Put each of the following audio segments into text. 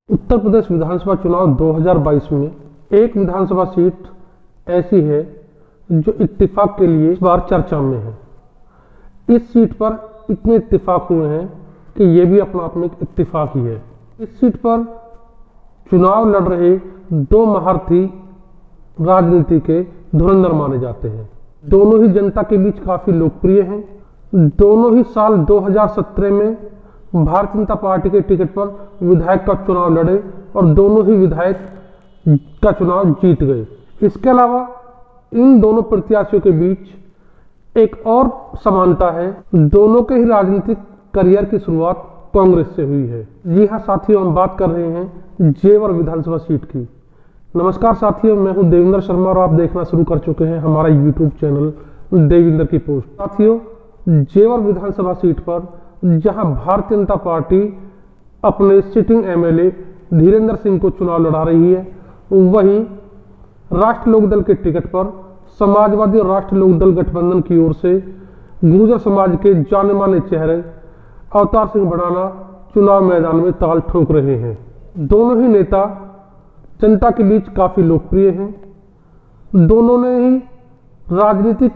उत्तर प्रदेश विधानसभा चुनाव 2022 में एक विधानसभा सीट ऐसी है जो इत्तेफाक के लिए इस बार चर्चा में है। इस सीट पर इतने इत्तेफाक हुए हैं कि ये भी अपना आप में एक इत्तेफाक ही है। इस सीट पर चुनाव लड़ रहे दो महारथी राजनीति के धुरंधर माने जाते हैं। दोनों ही जनता के बीच काफी लोकप्रिय हैं। दोनों ही साल 2017 में भारतीय जनता पार्टी के टिकट पर विधायक का चुनाव लड़े और दोनों ही विधायक का चुनाव जीत गए। इसके अलावा इन दोनों प्रत्याशियों के बीच एक और समानता है, दोनों के ही राजनीतिक करियर की शुरुआत कांग्रेस से हुई है। जी हाँ साथियों, हम बात कर रहे हैं जेवर विधानसभा सीट की। नमस्कार साथियों, मैं हूं देविंदर शर्मा और आप देखना शुरू कर चुके हैं हमारा यूट्यूब चैनल देविंदर की पोस्ट। साथियों, जेवर विधानसभा सीट पर जहां भारतीय जनता पार्टी अपने सिटिंग एमएलए धीरेन्द्र सिंह को चुनाव लड़ा रही है, वहीं राष्ट्र लोकदल के टिकट पर समाजवादी और राष्ट्र लोकदल गठबंधन की ओर से गुर्जर समाज के जाने माने चेहरे अवतार सिंह भड़ाना चुनाव मैदान में ताल ठोक रहे हैं। दोनों ही नेता जनता के बीच काफी लोकप्रिय हैं। दोनों ने ही राजनीतिक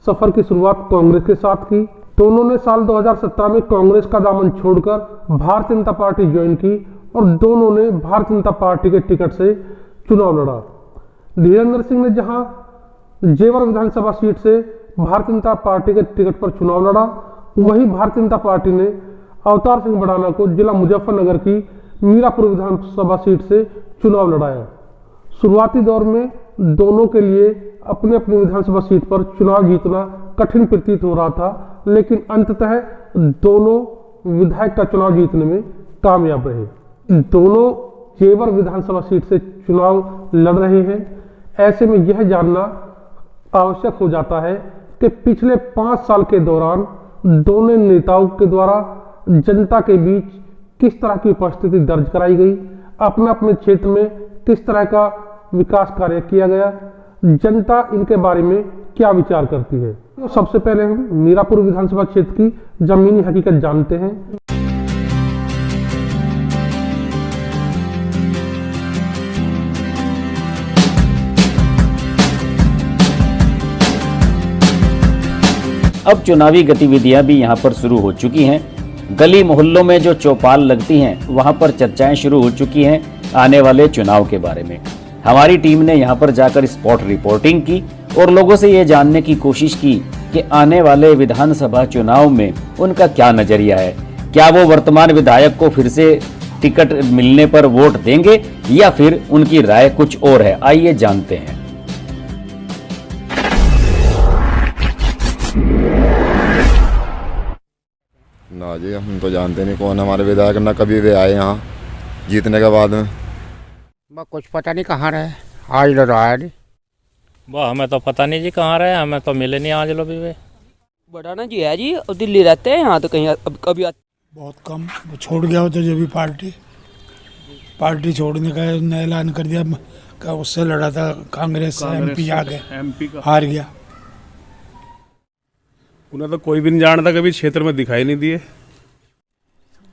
सफर की शुरुआत कांग्रेस के साथ की। दोनों ने साल 2017 में कांग्रेस का दामन छोड़कर भारतीय जनता पार्टी ज्वाइन की और दोनों ने भारतीय जनता पार्टी के टिकट से चुनाव लड़ा। धीरेन्द्र सिंह ने जहां जेवर विधानसभा सीट से भारतीय जनता पार्टी के टिकट पर चुनाव लड़ा, वहीं भारतीय जनता पार्टी ने अवतार सिंह भड़ाना को जिला मुजफ्फरनगर की मीरापुर विधानसभा सीट से चुनाव लड़ाया। शुरुआती दौर में दोनों के लिए अपने अपने विधानसभा सीट पर चुनाव जीतना कठिन प्रतीत हो रहा था, लेकिन अंततः दोनों विधायक का चुनाव जीतने में कामयाब रहे। दोनों जेवर विधानसभा सीट से चुनाव लड़ रहे हैं। ऐसे में यह जानना आवश्यक हो जाता है कि पिछले 5 साल के दौरान दोनों नेताओं के द्वारा जनता के बीच किस तरह की उपस्थिति दर्ज कराई गई, अपने अपने क्षेत्र में किस तरह का विकास कार्य किया गया, जनता इनके बारे में क्या विचार करती है। तो सबसे पहले हम मीरापुर विधानसभा क्षेत्र की जमीनी हकीकत जानते हैं। अब चुनावी गतिविधियां भी यहां पर शुरू हो चुकी हैं। गली मोहल्लों में जो चौपाल लगती हैं, वहां पर चर्चाएं शुरू हो चुकी हैं आने वाले चुनाव के बारे में। हमारी टीम ने यहां पर जाकर स्पॉट रिपोर्टिंग की और लोगों से ये जानने की कोशिश की कि आने वाले विधानसभा चुनाव में उनका क्या नजरिया है। क्या वो वर्तमान विधायक को फिर से टिकट मिलने पर वोट देंगे या फिर उनकी राय कुछ और है। आइए जानते हैं। ना जी, हम तो जानते नहीं कौन हमारे विधायक, ना कभी भी आए यहाँ जीतने के बाद में। कुछ पता नहीं कहाँ रहे, आज लो रहा है। वाह, हमें तो पता नहीं जी कहाँ रहे, हमें तो मिले नहीं आज लो भी। बढ़ाना जी है जी, और दिल्ली रहते हैं यहाँ तो कहीं अब कभी बहुत कम वो छोड़ गया होता जो भी पार्टी छोड़ने का नया ऐलान कर दिया का, उससे लड़ा था कांग्रेस से एमपी आ गए, हार गया। उन्हें तो कोई भी नहीं जानता, कभी क्षेत्र में दिखाई नहीं दिए।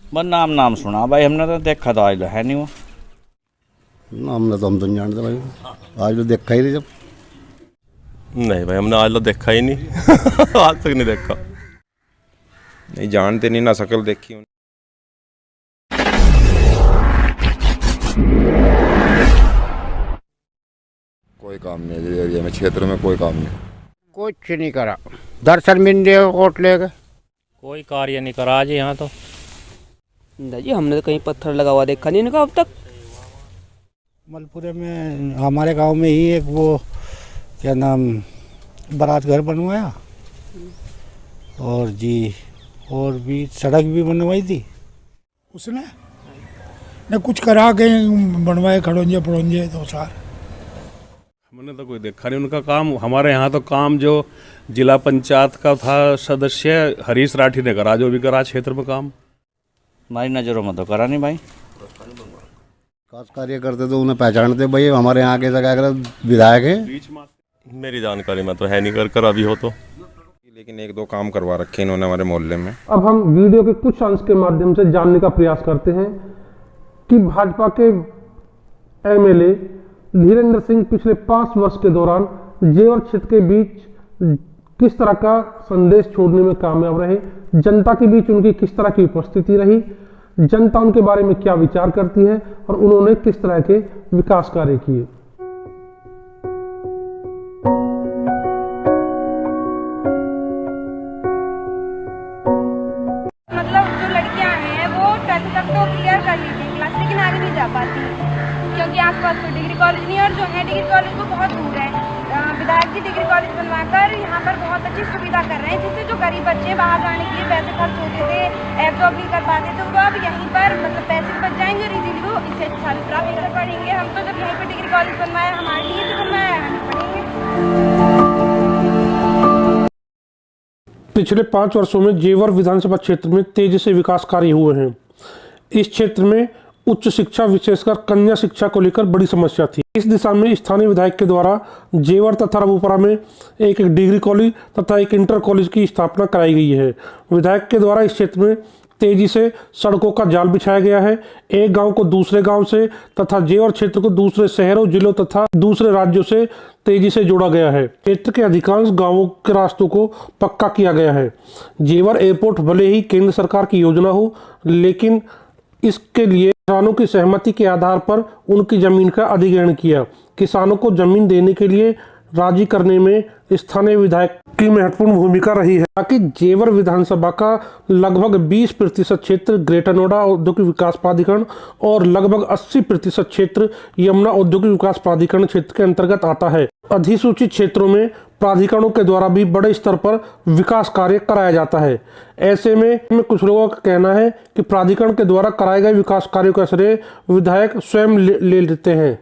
बस नाम सुना भाई, हमने तो देखा तो आज है नहीं वो हमने तो हम तो नहीं जानते भाई, आज तो देखा ही नहीं। जब नहीं भाई, हमने आज तो देखा ही नहीं आज तक नहीं देखा, नहीं जानते नहीं, ना शक्ल देखी। कोई काम नहीं एरिया में, क्षेत्र में कोई काम नहीं, कुछ नहीं करा। दर्शन मिंदे वोट ले गए, कोई कार्य नहीं करा जी यहाँ तो। जी हमने तो कहीं पत्थर लगा हुआ देखा नहीं इनका अब तक। मलपुरे में हमारे गांव में ही एक वो क्या नाम बारात घर बनवाया और जी और भी सड़क भी बनवाई थी उसने, न कुछ करा के बनवाए खड़ोंजे पड़ोंजे दो चार। हमने तो कोई देखा नहीं उनका काम। हमारे यहाँ तो काम जो जिला पंचायत का था सदस्य हरीश राठी ने करा, जो भी करा क्षेत्र में काम। हमारी नज़रों में तो करा नहीं भाई। विकास कार्य करते तो उन्हें पहचानते भाई, हमारे यहाँ के जगह विधायक है। मेरी जानकारी में तो है नहीं, कर अभी हो तो, लेकिन 1-2 काम करवा रखे इन्होंने हमारे मोहल्ले में। अब हम वीडियो के कुछ अंश के माध्यम से जानने का प्रयास करते हैं कि भाजपा के एमएलए धीरेन्द्र सिंह पिछले 5 वर्ष के दौरान जेवर क्षेत्र के बीच किस तरह का संदेश छोड़ने में कामयाब रहे, जनता के बीच उनकी किस तरह की उपस्थिति रही, जनता उनके बारे में क्या विचार करती है और उन्होंने किस तरह के विकास कार्य किए। मतलब जो लड़कियां हैं वो 10th तक तो क्लियर कर लेती हैं क्लास, लेकिन आगे नहीं जा पाती क्योंकि आसपास कोई डिग्री कॉलेज नहीं है, और जो है डिग्री कॉलेज वो बहुत दूर है। विधायक जी डिग्री कॉलेज बनवाकर यहाँ पर बहुत अच्छी सुविधा कर रहे हैं, जिससे जो गरीब बच्चे बाहर जाने के लिए पैसे खर्च होते थे, एब्जॉर्ब नहीं कर पाते थे, वो अब यहीं पर मतलब पैसे बच जाएंगे और इजीली वो इससे अच्छी साल प्राप्त कर पढ़ेंगे। हम तो जब यहीं पर डिग्री कॉलेज बनवाया, हमारे लिए तो बनवाया है, हम पढ़ेंगे। पिछले 5 वर्षों में जेवर विधानसभा क्षेत्र में तेजी से विकास कार्य हुए हैं। इस क्षेत्र में उच्च शिक्षा विशेषकर कन्या शिक्षा को लेकर बड़ी समस्या थी। इस दिशा में स्थानीय विधायक के द्वारा जेवर तथा रबूपुरा में एक डिग्री कॉलेज तथा एक इंटर कॉलेज की स्थापना कराई गई है। विधायक के द्वारा इस क्षेत्र में तेजी से सड़कों का जाल बिछाया गया है। एक गांव को दूसरे गांव से तथा जेवर क्षेत्र को दूसरे शहरों, जिलों तथा दूसरे राज्यों से तेजी से जोड़ा गया है। क्षेत्र के अधिकांश गांवों के रास्तों को पक्का किया गया है। जेवर एयरपोर्ट भले ही केंद्र सरकार की योजना हो, लेकिन इसके लिए किसानों की सहमति के आधार पर उनकी जमीन का अधिग्रहण किया। किसानों को जमीन देने के लिए राजी करने में स्थानीय विधायक की महत्वपूर्ण भूमिका रही है, ताकि जेवर विधानसभा का लगभग 20% क्षेत्र ग्रेटर नोएडा औद्योगिक विकास प्राधिकरण और लगभग 80% क्षेत्र यमुना औद्योगिक विकास प्राधिकरण क्षेत्र के अंतर्गत आता है। अधिसूचित क्षेत्रों में प्राधिकरणों के द्वारा भी बड़े स्तर पर विकास कार्य कराया जाता है। ऐसे में कुछ लोगों का कहना है कि प्राधिकरण के द्वारा कराए गए विकास कार्यों का श्रेय विधायक स्वयं ले लेते हैं,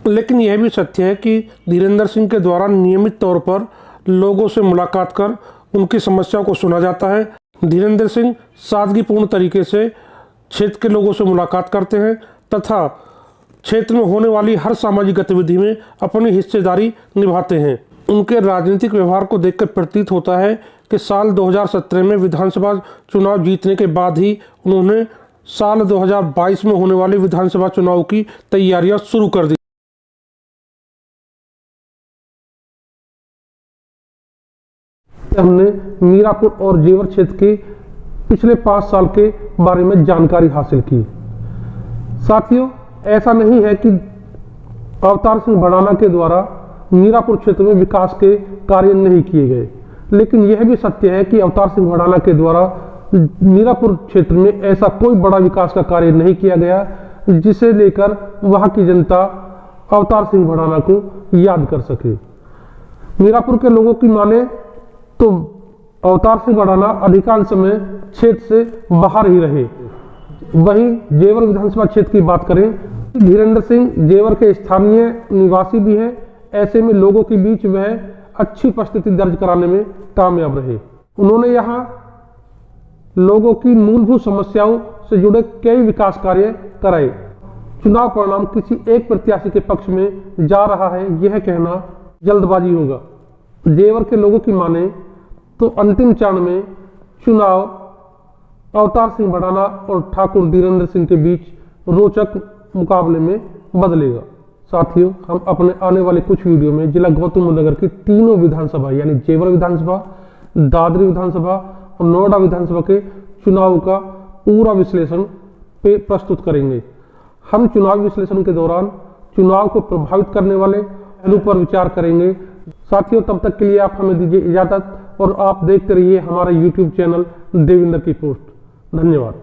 लेकिन यह भी सत्य है कि धीरेन्द्र सिंह के द्वारा नियमित तौर पर लोगों से मुलाकात कर उनकी समस्याओं को सुना जाता है। धीरेन्द्र सिंह सादगीपूर्ण तरीके से क्षेत्र के लोगों से मुलाकात करते हैं तथा क्षेत्र में होने वाली हर सामाजिक गतिविधि में अपनी हिस्सेदारी निभाते हैं। उनके राजनीतिक व्यवहार को देखकर प्रतीत होता है कि साल 2017 में विधानसभा चुनाव जीतने के बाद ही उन्होंने साल 2022 में होने वाले विधानसभा चुनाव की तैयारियां शुरू कर दी। हमने मीरापुर और जेवर क्षेत्र के पिछले 5 साल के बारे में जानकारी हासिल की। साथियों, ऐसा नहीं है कि अवतार सिंह भड़ाना के द्वारा मीरापुर क्षेत्र में विकास के कार्य नहीं किए गए, लेकिन यह भी सत्य है कि अवतार सिंह भड़ाना के द्वारा मीरापुर क्षेत्र में ऐसा कोई बड़ा विकास का कार्य नहीं किया गया जिसे लेकर वहां की जनता अवतार सिंह भड़ाना को याद कर सके। मीरापुर के लोगों की माने तो अवतार सिंह भड़ाना अधिकांश समय क्षेत्र से बाहर ही रहे। वहीं जेवर विधानसभा क्षेत्र की बात करें, धीरेन्द्र सिंह जेवर के स्थानीय निवासी भी हैं। ऐसे में लोगों के बीच वह अच्छी उपस्थिति दर्ज कराने में कामयाब रहे। उन्होंने यहाँ लोगों की मूलभूत समस्याओं से जुड़े कई विकास कार्य कराए। चुनाव परिणाम किसी एक प्रत्याशी के पक्ष में जा रहा है, यह कहना जल्दबाजी होगा। जेवर के लोगों की माने तो अंतिम चरण में चुनाव अवतार सिंह भड़ाना और ठाकुर धीरेन्द्र सिंह के बीच रोचक मुकाबले में बदलेगा। साथियों, हम अपने आने वाले कुछ वीडियो में जिला गौतम बुद्ध नगर की तीनों विधानसभा यानी जेवर विधानसभा, दादरी विधानसभा और नोएडा विधानसभा के चुनाव का पूरा विश्लेषण पे प्रस्तुत करेंगे। हम चुनाव विश्लेषण के दौरान चुनाव को प्रभावित करने वाले पहलू पर विचार करेंगे। साथियों, तब तक के लिए आप हमें दीजिए इजाजत और आप देखते रहिए हमारा YouTube चैनल देवेंद्र की पोस्ट। धन्यवाद।